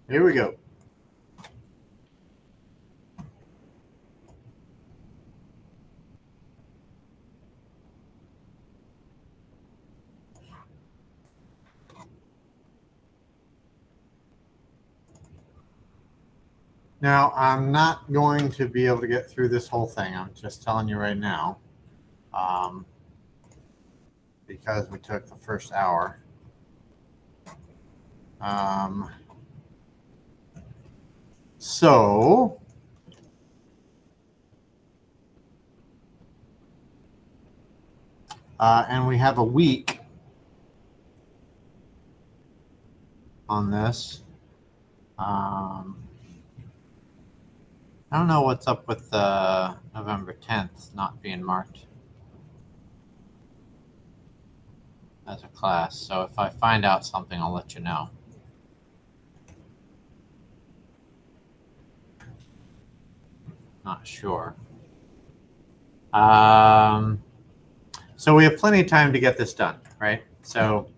Here we go. Now, I'm not going to be able to get through this whole thing. I'm just telling you right now. Because we took the first hour. And we have a week on this. I don't know what's up with November 10th not being marked as a class. So if I find out something, I'll let you know. Not sure. So we have plenty of time to get this done, right? So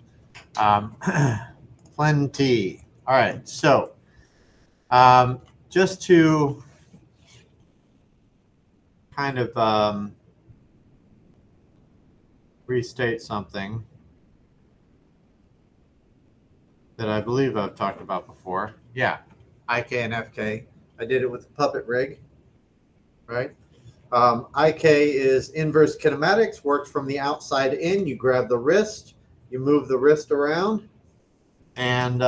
plenty. All right. So just to kind of restate something that I believe I've talked about before. Yeah, IK and FK. I did it with the puppet rig, right? IK is inverse kinematics, works from the outside in. You grab the wrist, you move the wrist around, and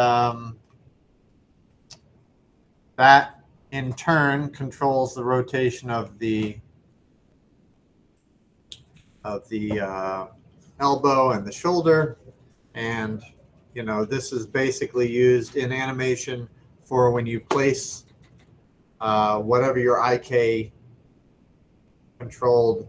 that in turn controls the rotation of the elbow and the shoulder. And you know, this is basically used in animation for when you place whatever your IK controlled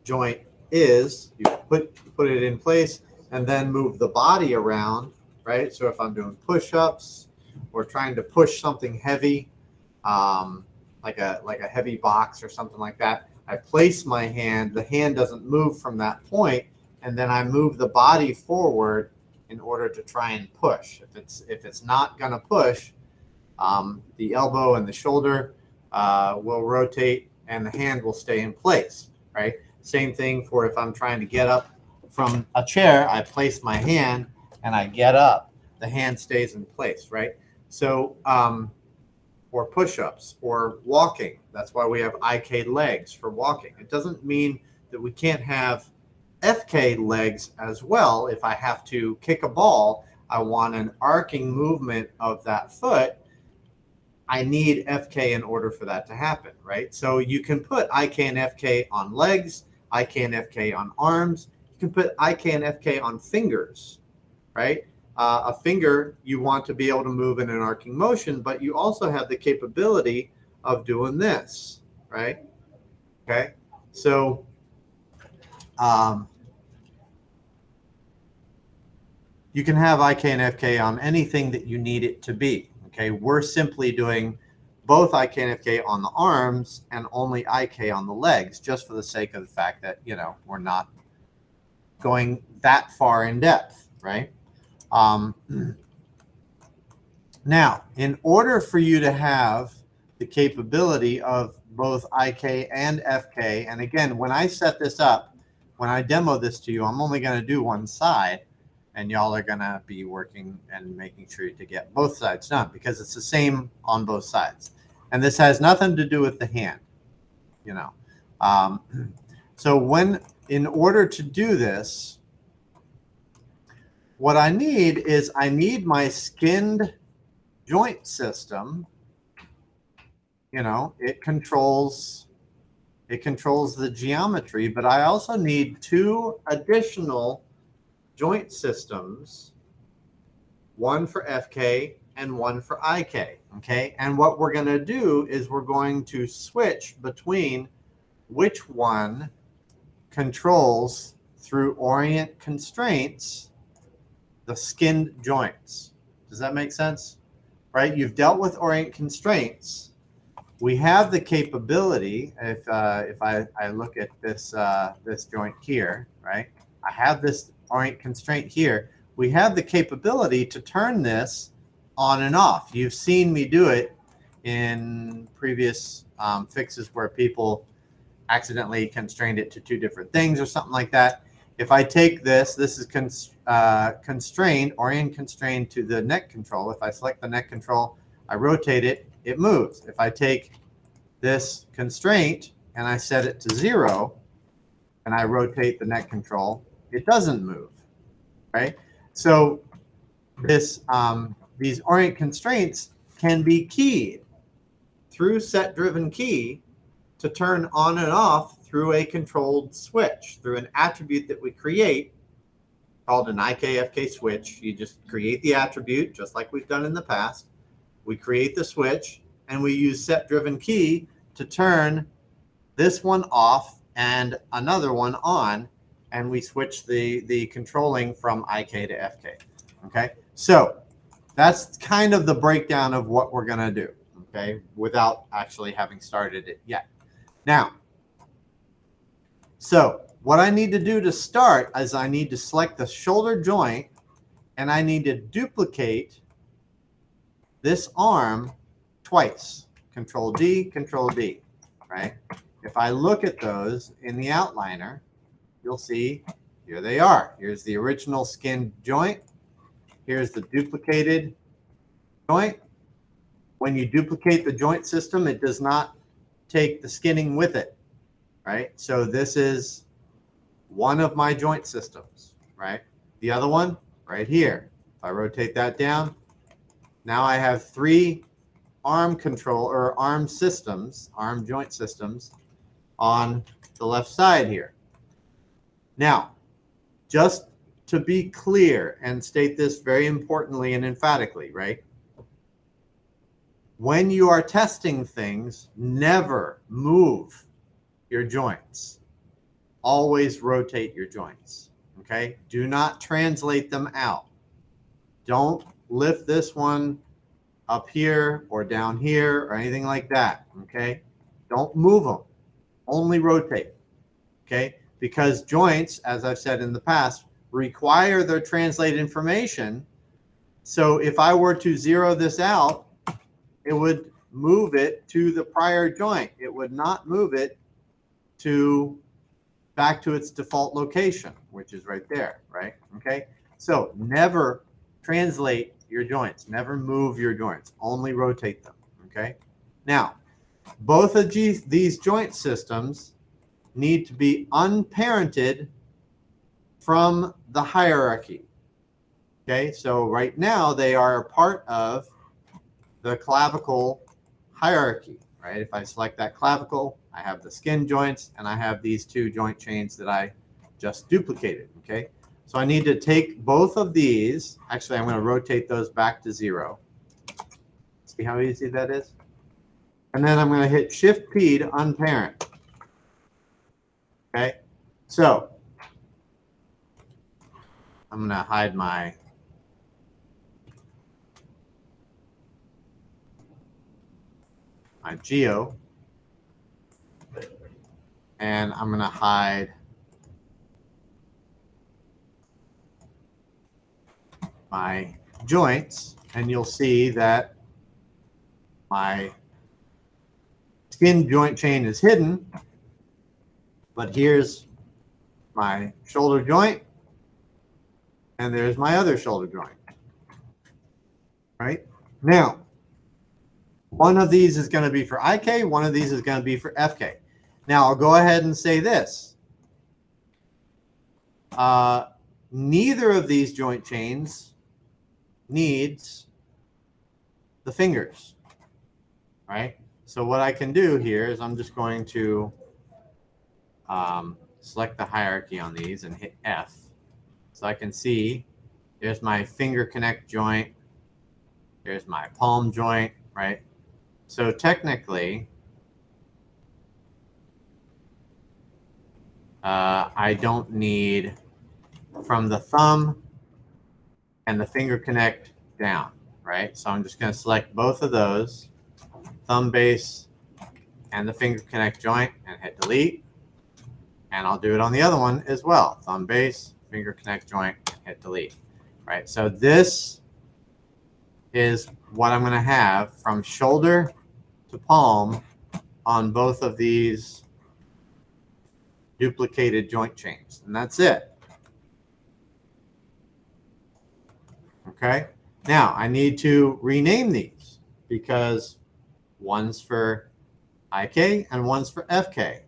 joint is, you put it in place and then move the body around, right? So if I'm doing push-ups or trying to push something heavy, like a heavy box or something like that, I place my hand, the hand doesn't move from that point, and then I move the body forward in order to try and push. If it's not going to push, the elbow and the shoulder will rotate and the hand will stay in place, right? Same thing for if I'm trying to get up from a chair, I place my hand and I get up, the hand stays in place, right? So, or push-ups or walking, that's why we have IK legs for walking. It doesn't mean that we can't have FK legs as well. If I have to kick a ball, I want an arcing movement of that foot, I need FK in order for that to happen, right? So you can put IK and FK on legs, IK and FK on arms. You can put IK and FK on fingers, right? A finger, you want to be able to move in an arcing motion, but you also have the capability of doing this, right? Okay, so you can have IK and FK on anything that you need it to be. Okay, we're simply doing both IK and FK on the arms and only IK on the legs, just for the sake of the fact that, you know, we're not going that far in depth, right? Now, in order for you to have the capability of both IK and FK, and again, when I set this up, when I demo this to you, I'm only going to do one side, and y'all are going to be working and making sure to get both sides done because it's the same on both sides. And this has nothing to do with the hand, you know. So in order to do this, what I need is I need my skinned joint system. You know, it controls the geometry, but I also need two additional joint systems, one for FK and one for IK, okay? And what we're going to do is we're going to switch between which one controls through orient constraints the skinned joints. Does that make sense? Right? You've dealt with orient constraints. We have the capability, if I look at this this joint here, right? I have this orient constraint here. We have the capability to turn this on and off. You've seen me do it in previous fixes where people accidentally constrained it to two different things or something like that. If I take this is constrained or in constrained to the neck control. If I select the neck control, I rotate it, it moves. If I take this constraint and I set it to 0 and I rotate the neck control, it doesn't move, right? So this these orient constraints can be keyed through set-driven key to turn on and off through a controlled switch, through an attribute that we create called an IK-FK switch. You just create the attribute just like we've done in the past. We create the switch and we use set-driven key to turn this one off and another one on, and we switch the controlling from IK to FK. Okay, so that's kind of the breakdown of what we're going to do, okay, without actually having started it yet. Now, so what I need to do to start is I need to select the shoulder joint and I need to duplicate this arm twice. Control D, right? If I look at those in the outliner, you'll see here they are. Here's the original skin joint. Here's the duplicated joint. When you duplicate the joint system, it does not take the skinning with it, right? So this is one of my joint systems, right? The other one right here. If I rotate that down, now I have 3 arm control or arm systems, arm joint systems on the left side here. Now, just to be clear and state this very importantly and emphatically, right? When you are testing things, never move your joints. Always rotate your joints, okay? Do not translate them out. Don't lift this one up here or down here or anything like that, okay? Don't move them. Only rotate, okay? Because joints, as I've said in the past, require their translate information. So if I were to zero this out, it would move it to the prior joint. It would not move it back to its default location, which is right there, right? Okay, so never translate your joints, never move your joints, only rotate them, okay? Now, both of these joint systems need to be unparented from the hierarchy, okay? So right now they are a part of the clavicle hierarchy, right? If I select that clavicle, I have the skin joints and I have these 2 joint chains that I just duplicated, okay? So I need to take both of these. Actually, I'm going to rotate those back to 0. See how easy that is? And then I'm going to hit Shift P to unparent. Okay, so I'm going to hide my geo, and I'm going to hide my joints, and you'll see that my skin joint chain is hidden, but here's my shoulder joint, and there's my other shoulder joint. Right? Now, one of these is going to be for IK, one of these is going to be for FK. Now, I'll go ahead and say this. Neither of these joint chains needs the fingers, right? So what I can do here is I'm just going to select the hierarchy on these and hit F. So I can see there's my finger connect joint. There's my palm joint, right? So technically, I don't need from the thumb and the finger connect down, right? So I'm just going to select both of those, thumb base and the finger connect joint, and hit delete. And I'll do it on the other one as well. Thumb base, finger connect joint, and hit delete, right? So this is what I'm going to have from shoulder to palm on both of these duplicated joint chains. And that's it. Okay. Now I need to rename these because one's for IK and one's for FK.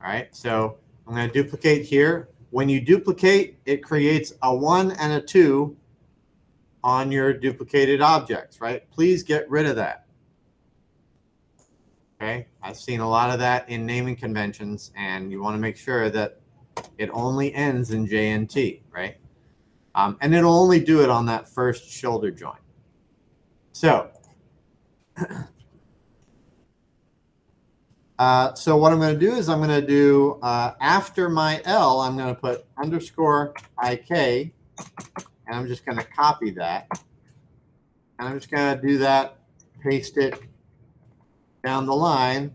All right. So I'm going to duplicate here. When you duplicate, it creates a 1 and a 2 on your duplicated objects, right? Please get rid of that. Okay. I've seen a lot of that in naming conventions, and you want to make sure that it only ends in JNT, right? And it'll only do it on that first shoulder joint. So, so what I'm going to do is I'm going to do, after my L, I'm going to put underscore IK, and I'm just going to copy that. And I'm just going to do that, paste it down the line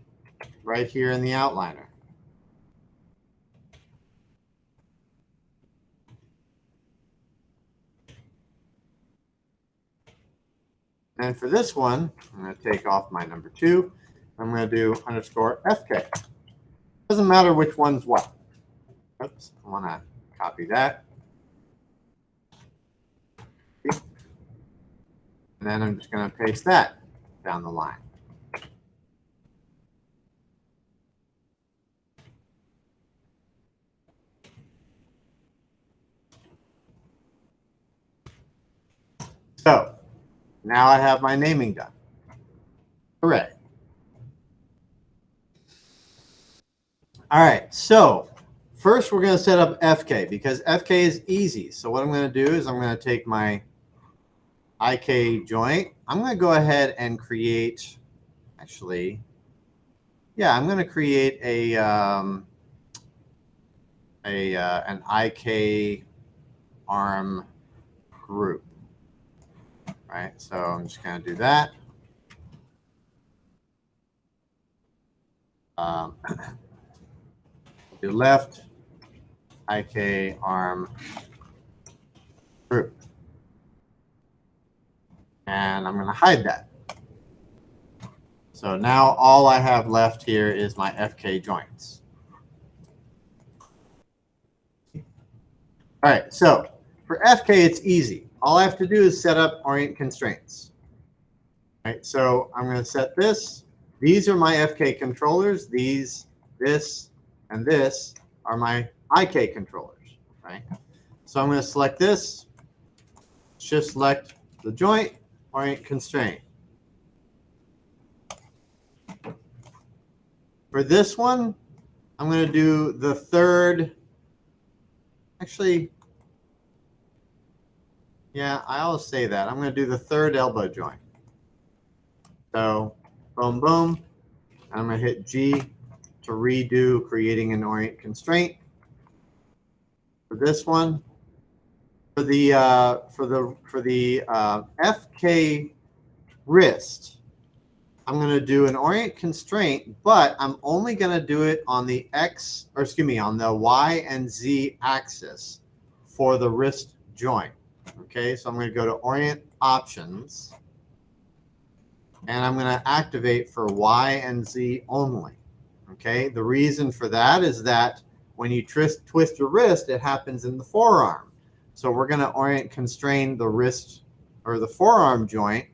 right here in the outliner. And for this one, I'm going to take off my number 2. I'm going to do underscore FK. Doesn't matter which one's what. Oops, I want to copy that. And then I'm just going to paste that down the line. So now I have my naming done. Hooray. All right, so first we're going to set up FK because FK is easy. So what I'm going to do is I'm going to take my IK joint. I'm going to go ahead and create, actually, yeah, I'm going to create an IK arm group. Right, so I'm just going to do that. Do left IK arm group. And I'm going to hide that. So now all I have left here is my FK joints. All right, so for FK, it's easy. All I have to do is set up orient constraints. All right, so I'm going to set this. These are my FK controllers. These, this, and this are my IK controllers. Right? So I'm going to select this, shift select the joint, orient constraint. For this one, I'm going to do the third. Actually, yeah, I always say that. I'm going to do the third elbow joint. So, boom, boom. And I'm going to hit G to redo creating an orient constraint. For this one, for the FK wrist, I'm going to do an orient constraint, but I'm only going to do it on the X, or excuse me, on the Y and Z axis for the wrist joint. Okay, so I'm going to go to Orient Options, and I'm going to activate for Y and Z only. Okay, the reason for that is that when you twist your wrist, it happens in the forearm. So we're going to orient constrain the wrist or the forearm joint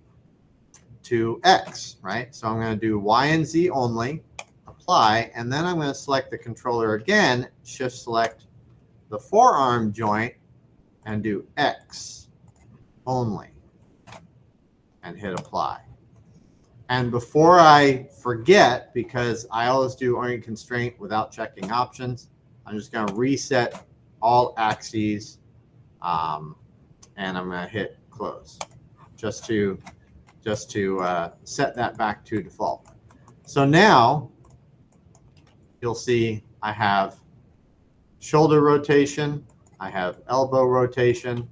to X, right? So I'm going to do Y and Z only, apply, and then I'm going to select the controller again, shift select the forearm joint, and do X only, and hit apply. And before I forget, because I always do orient constraint without checking options, I'm just going to reset all axes, and I'm going to hit close just to set that back to default. So now you'll see I have shoulder rotation, I have elbow rotation,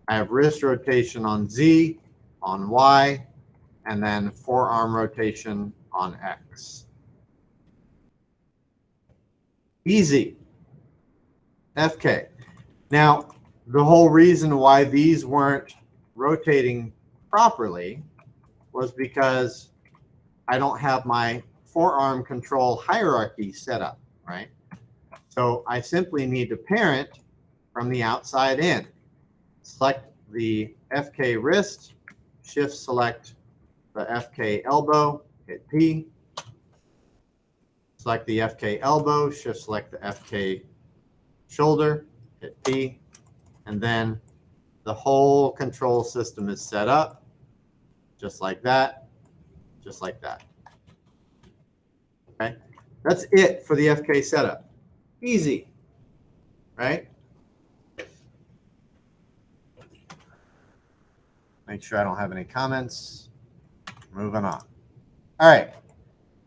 I have wrist rotation on Z, on Y, and then forearm rotation on X. Easy. FK. Now, the whole reason why these weren't rotating properly was because I don't have my forearm control hierarchy set up, right? So I simply need to parent from the outside in. Select the FK wrist, shift select the FK elbow, hit P. Select the FK elbow, shift select the FK shoulder, hit P. And then the whole control system is set up just like that, just like that. Okay, that's it for the FK setup. Easy, right? Make sure I don't have any comments. Moving on. All right.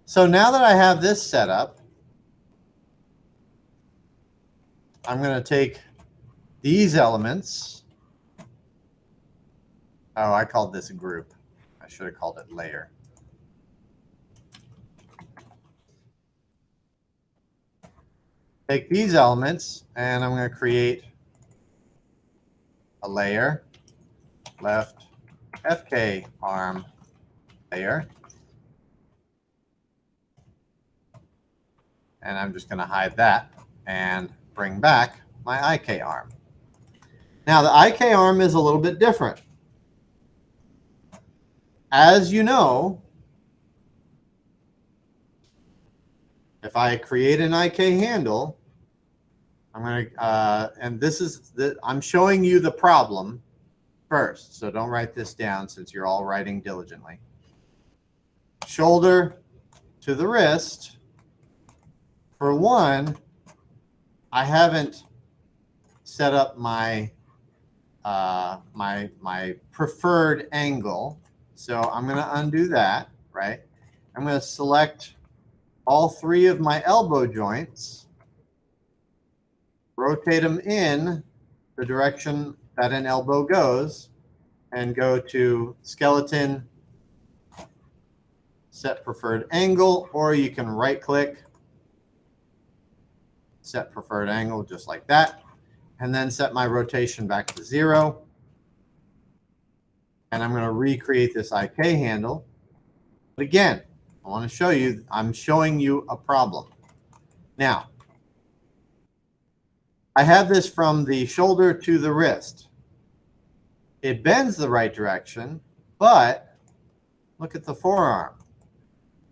So now that I have this set up, I'm going to take these elements. Oh, I called this a group. I should have called it layer. Take these elements and I'm going to create a layer, left FK arm layer. And I'm just going to hide that and bring back my IK arm. Now the IK arm is a little bit different. As you know, if I create an IK handle, I'm going to, and this is, I'm showing you the problem first. So don't write this down since you're all writing diligently. Shoulder to the wrist. For one, I haven't set up my my preferred angle. So I'm going to undo that, right? I'm going to select all three of my elbow joints, rotate them in the direction that an elbow goes, and go to skeleton, set preferred angle, or you can right click, set preferred angle just like that, and then set my rotation back to 0. And I'm going to recreate this IK handle. But again, I want to show you, I'm showing you a problem. Now, I have this from the shoulder to the wrist. It bends the right direction, but look at the forearm.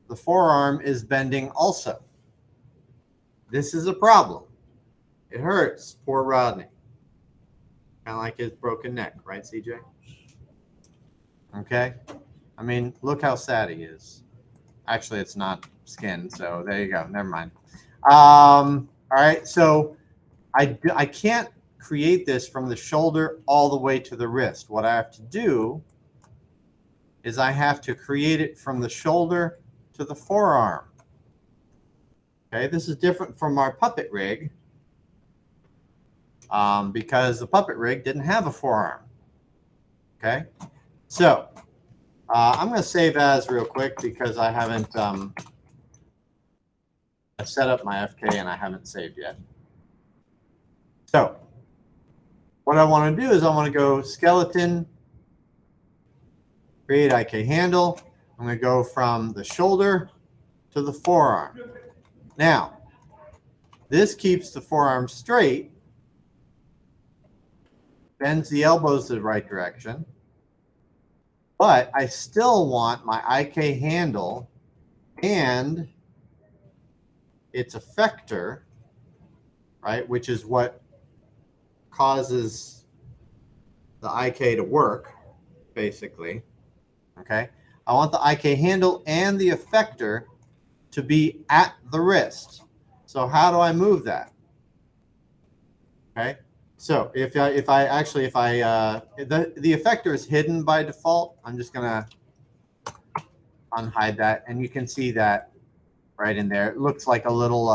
The forearm is bending also. This is a problem. It hurts poor Rodney. Kind of like his broken neck, right, CJ? Okay. I mean, look how sad he is. Actually, it's not skin, so there you go. Never mind. All right, so I can't create this from the shoulder all the way to the wrist. What I have to do is I have to create it from the shoulder to the forearm. Okay, this is different from our puppet rig because the puppet rig didn't have a forearm. Okay, so I'm going to save as real quick because I haven't I set up my FK and I haven't saved yet. So what I want to do is I want to go skeleton, create IK handle. I'm going to go from the shoulder to the forearm. Now, this keeps the forearm straight, bends the elbows the right direction, but I still want my IK handle and its effector, right, which is what causes the IK to work, basically. Okay, I want the IK handle and the effector to be at the wrist. So how do I move that? Okay, so if the effector is hidden by default, I'm just gonna unhide that, and you can see that right in there. It looks like a little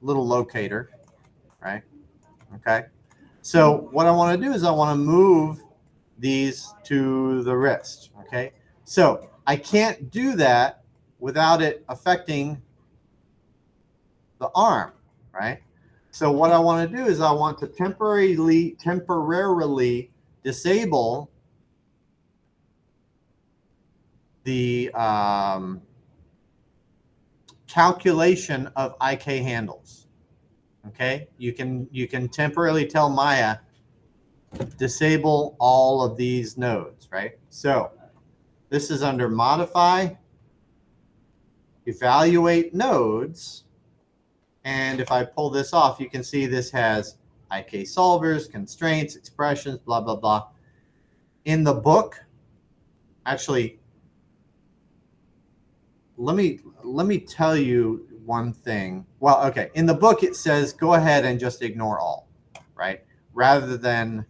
little locator, right? Okay, so what I want to do is I want to move these to the wrist. Okay, so I can't do that without it affecting the arm, right? So what I want to do is I want to temporarily disable the calculation of IK handles. Okay, you can temporarily tell Maya disable all of these nodes, right? So this is under modify, evaluate nodes, and if I pull this off, you can see this has IK solvers, constraints, expressions, blah blah blah. In the book, actually, let me tell you one thing. Well, okay, in the book it says go ahead and just ignore all, right? Rather than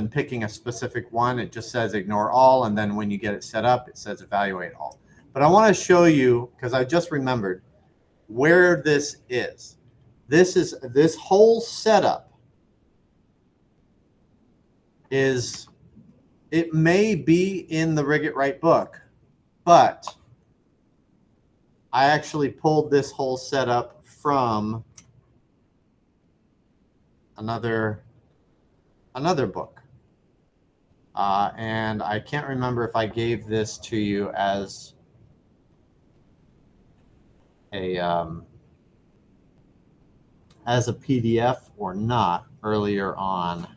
picking a specific one, it just says ignore all, and then when you get it set up, it says evaluate all. But I want to show you, because I just remembered where this is. This whole setup is, it may be in the Rig It Right book, but I actually pulled this whole setup from another book. And I can't remember if I gave this to you as a PDF or not earlier on.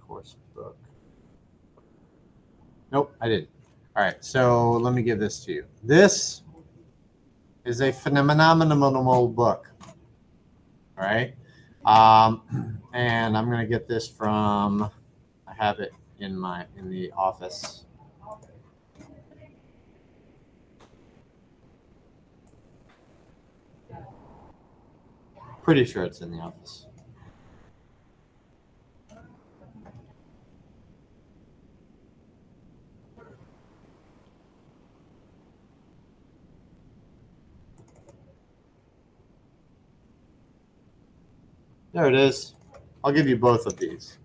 Course book. Nope, I didn't. All right, so let me give this to you. This is a phenomenal book. All right, and I'm going to get this from, I have it in the office. Pretty sure it's in the office. There it is. I'll give you both of these.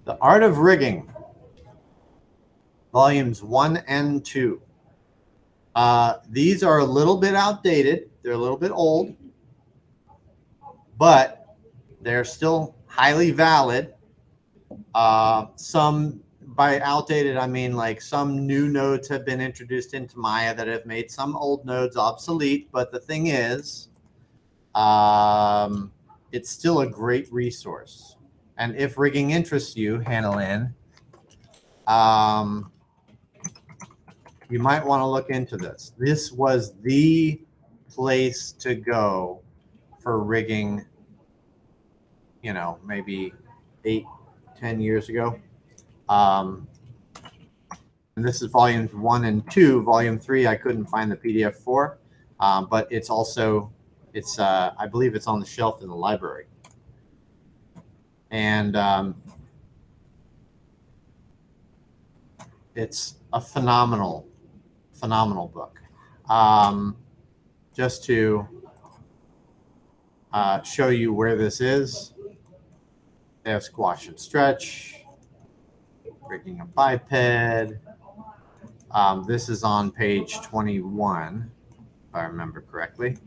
The Art of Rigging, volumes 1 and 2. These are a little bit outdated. They're a little bit old, but they're still highly valid. Some, by outdated, I mean like some new nodes have been introduced into Maya that have made some old nodes obsolete. But the thing is, it's still a great resource. And if rigging interests you, Hannah Lynn, you might want to look into this. This was the place to go for rigging, you know, maybe 8-10 years ago. And this is volumes 1 and 2. Volume 3, I couldn't find the PDF for, but it's also, I believe it's on the shelf in the library. And it's a phenomenal book. Just to show you where this is, they have squash and stretch, rigging a biped. This is on page 21, if I remember correctly.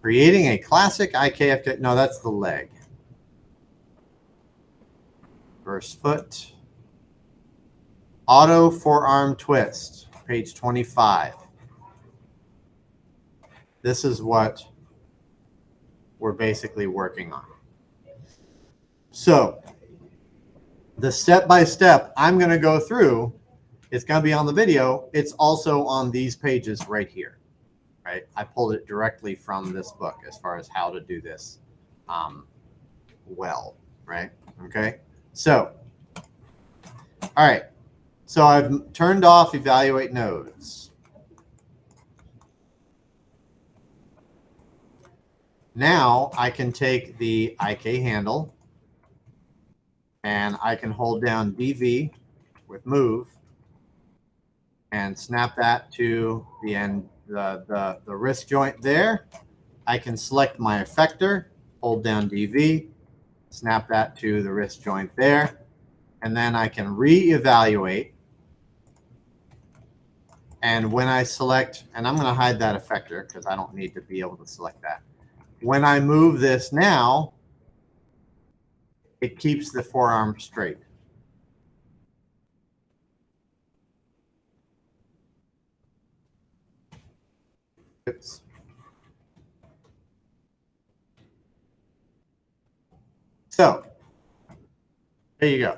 Creating a classic IKFK. No, that's the leg. First foot. Auto forearm twist, page 25. This is what we're basically working on. So the step-by-step I'm going to go through, it's going to be on the video. It's also on these pages right here, right? I pulled it directly from this book as far as how to do this well, right? Okay. So, all right. So I've turned off evaluate nodes. Now I can take the IK handle and I can hold down DV with move and snap that to the end, the wrist joint there. I can select my effector, hold down DV, snap that to the wrist joint there, and then I can reevaluate. And when I select, and I'm going to hide that effector because I don't need to be able to select that. When I move this now, it keeps the forearm straight. Oops. So there you go.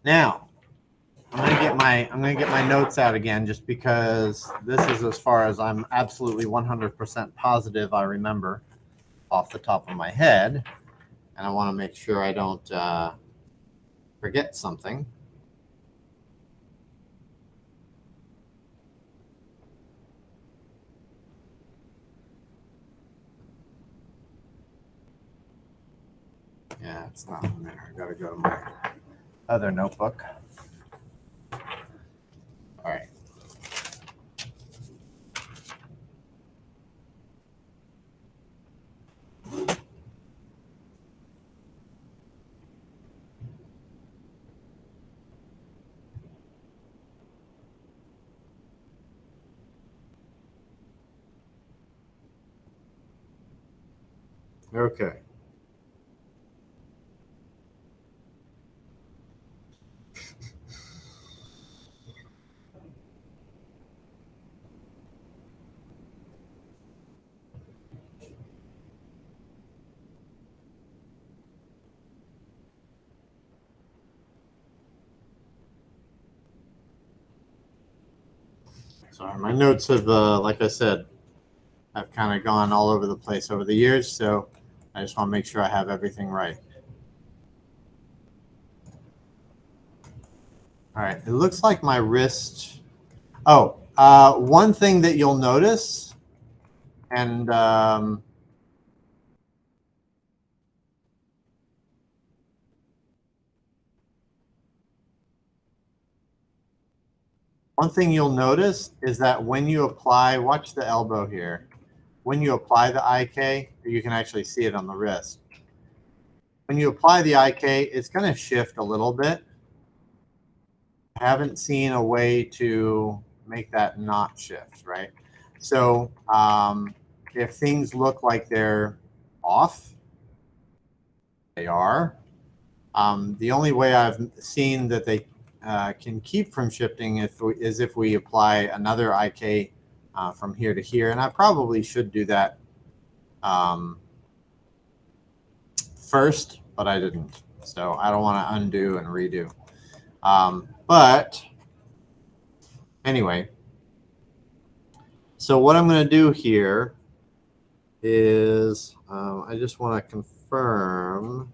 Now I'm gonna get my notes out again, just because this is as far as I'm absolutely 100% positive I remember off the top of my head, and I want to make sure I don't forget something. Yeah, it's not in there. I gotta go to my other notebook. All right. Okay. Sorry, my notes have, like I said, I've kind of gone all over the place over the years, so I just want to make sure I have everything right. All right, it looks like my wrist. Oh, one thing that you'll notice, and one thing you'll notice is that when you apply, watch the elbow here. When you apply the IK, you can actually see it on the wrist. When you apply the IK, it's going to shift a little bit. I haven't seen a way to make that not shift, right? So if things look like they're off, they are. The only way I've seen that they can keep from shifting is if we apply another IK from here to here. And I probably should do that first, but I didn't. So I don't want to undo and redo. But anyway, so what I'm going to do here is I just want to confirm.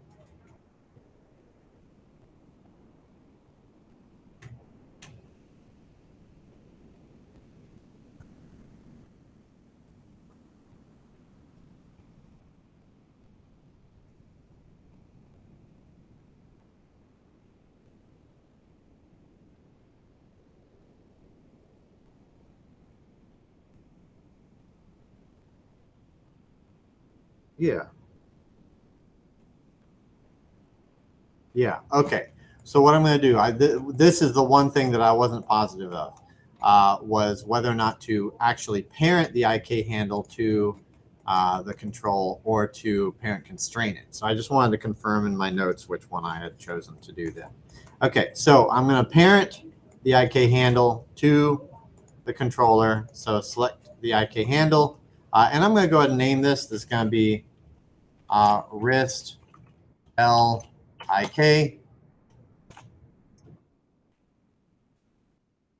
Yeah. Yeah. Okay. So what I'm going to do, this is the one thing that I wasn't positive of, was whether or not to actually parent the IK handle to the control or to parent constrain it. So I just wanted to confirm in my notes which one I had chosen to do that. Okay. So I'm going to parent the IK handle to the controller. So select the IK handle, and I'm going to go ahead and name this. This is going to be wrist LIK.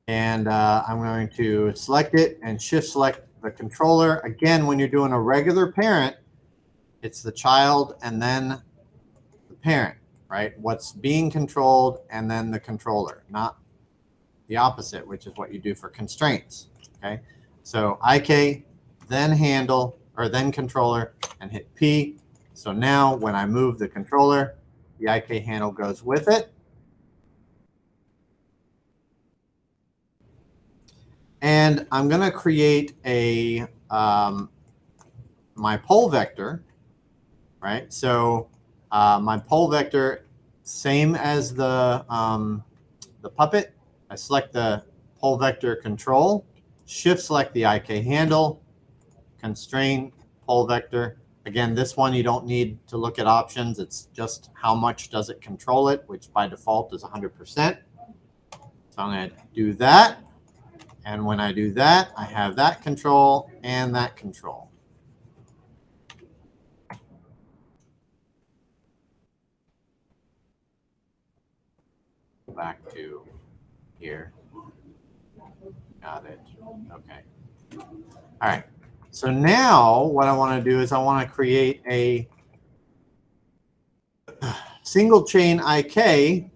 And I'm going to select it and shift select the controller. Again, when you're doing a regular parent, it's the child and then the parent, right? What's being controlled and then the controller, not the opposite, which is what you do for constraints, okay? So IK, then handle, or then controller, and hit P. So now when I move the controller, the IK handle goes with it. And I'm going to create a my pole vector, right? So my pole vector, same as the puppet. I select the pole vector control, shift select the IK handle, constrain pole vector. Again, this one you don't need to look at options. It's just how much does it control it, which by default is 100%. So I'm going to do that. And when I do that, I have that control and that control. Back to here. Got it. Okay. All right. So now what I want to do is I want to create a single chain IK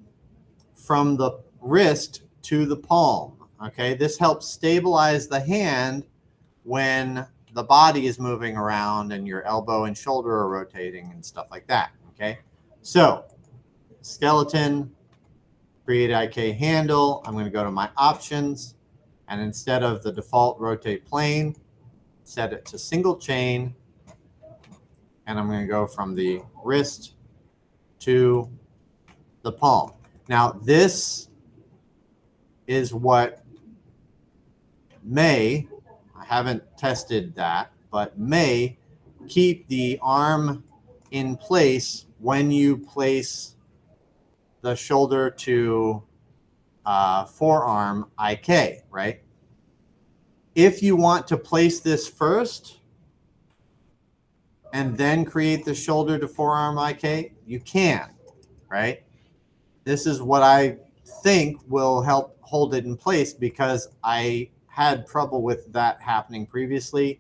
from the wrist to the palm. Okay. This helps stabilize the hand when the body is moving around and your elbow and shoulder are rotating and stuff like that. Okay. So skeleton, create IK handle. I'm going to go to my options, and instead of the default rotate plane, set it to single chain, and I'm going to go from the wrist to the palm. Now this is what may, I haven't tested that, but may keep the arm in place when you place the shoulder to forearm IK, right? If you want to place this first and then create the shoulder to forearm IK, you can, right? This is what I think will help hold it in place, because I had trouble with that happening previously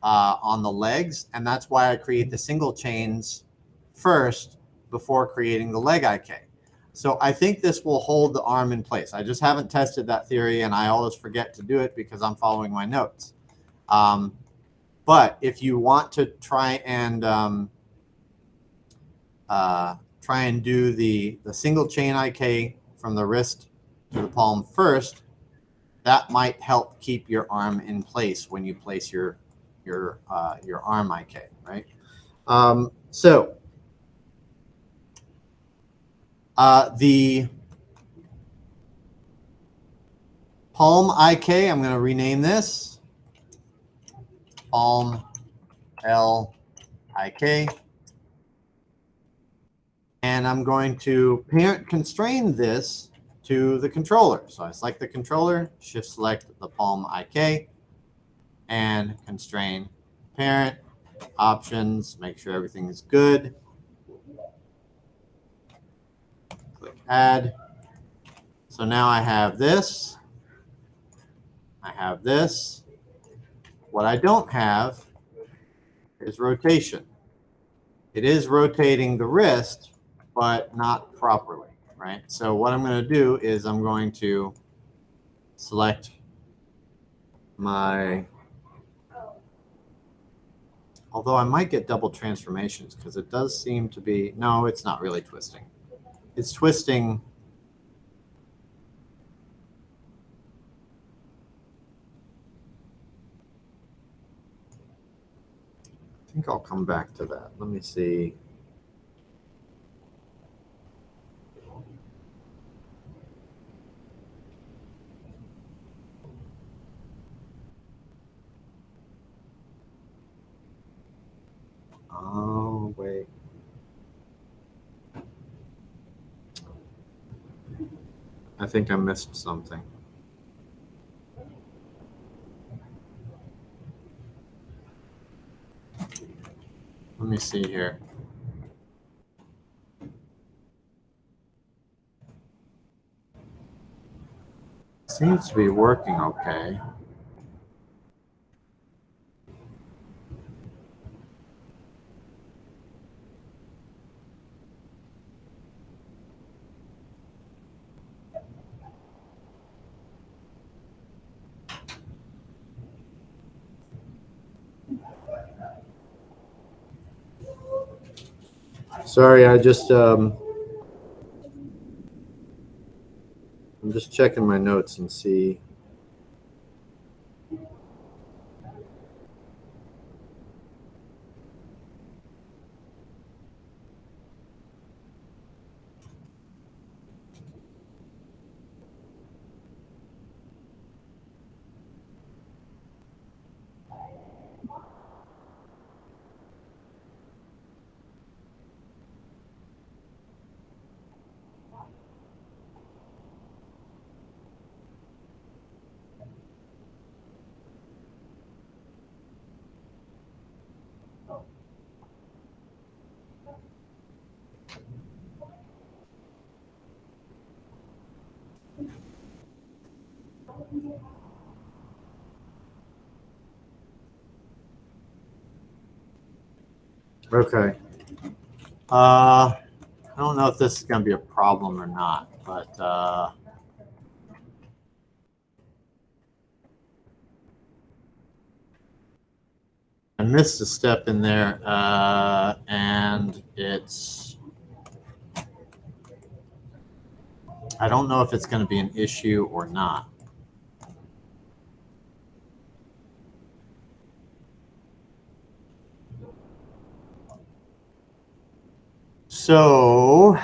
on the legs, and that's why I create the single chains first before creating the leg IK. So I think this will hold the arm in place. I just haven't tested that theory, and I always forget to do it because I'm following my notes. But if you want to try and do the single chain IK from the wrist to the palm first, that might help keep your arm in place when you place your arm IK, right? So the palm IK, I'm going to rename this palm L IK, and I'm going to parent constrain this to the controller. So I select the controller, shift select the palm IK, and constrain parent, options, make sure everything is good. Click add. So now I have this. I have this. What I don't have is rotation. It is rotating the wrist, but not properly, right? So what I'm going to do is I'm going to select my, although I might get double transformations because it does seem to be, no, it's not really twisting. It's twisting. I think I'll come back to that. Let me see. Oh, wait. I think I missed something. Let me see here. Seems to be working okay. Sorry, I'm just checking my notes and see. Okay. I don't know if this is going to be a problem or not, but I missed a step in there, and I don't know if it's going to be an issue or not. So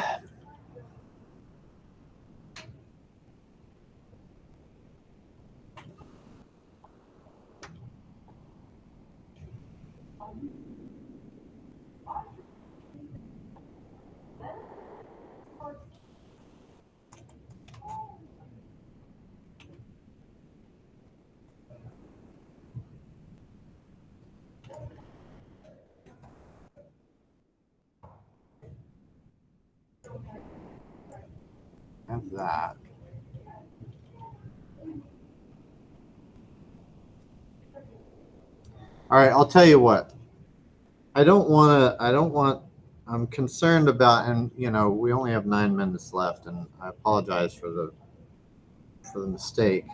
have that. All right, I'll tell you what. I'm concerned about, and you know, we only have 9 minutes left, and I apologize for the mistake.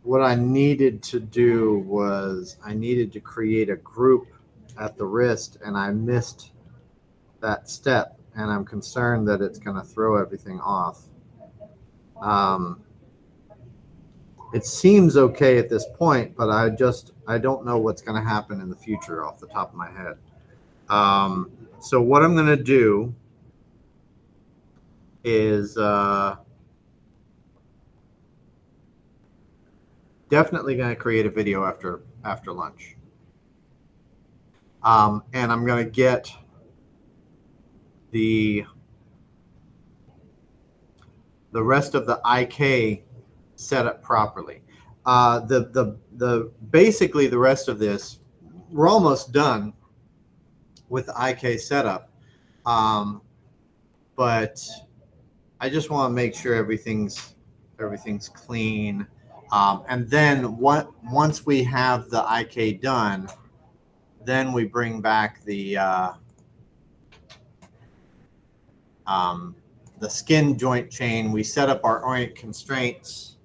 What I needed to do was I needed to create a group at the wrist, and I missed that step, and I'm concerned that it's going to throw everything off. It seems okay at this point, but I don't know what's going to happen in the future off the top of my head. So what I'm going to do is definitely going to create a video after lunch. And I'm going to get the rest of the IK set up properly. Basically the rest of this, we're almost done with the IK setup, but I just want to make sure everything's clean, and then once we have the IK done, then we bring back the skin joint chain. We set up our orient constraints,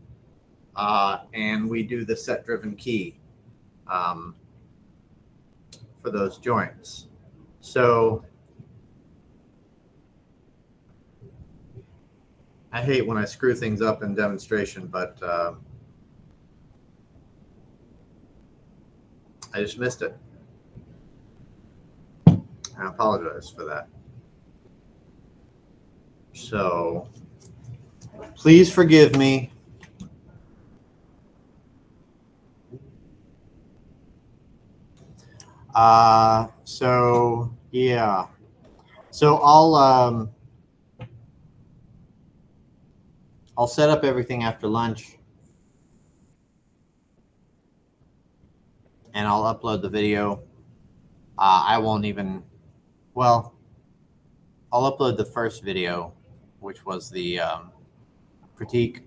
and we do the set driven key for those joints. So I hate when I screw things up in demonstration, but I just missed it. I apologize for that. So please forgive me. So yeah. So I'll set up everything after lunch, and I'll upload the video. I won't even, well, I'll upload the first video, which was the critique,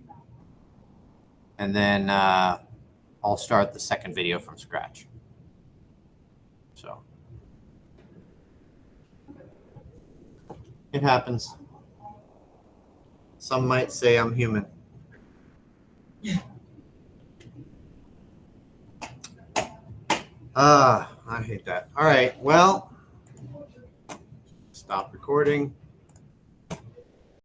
and then I'll start the second video from scratch. So it happens. Some might say I'm human. I hate that. All right. Well, stop recording.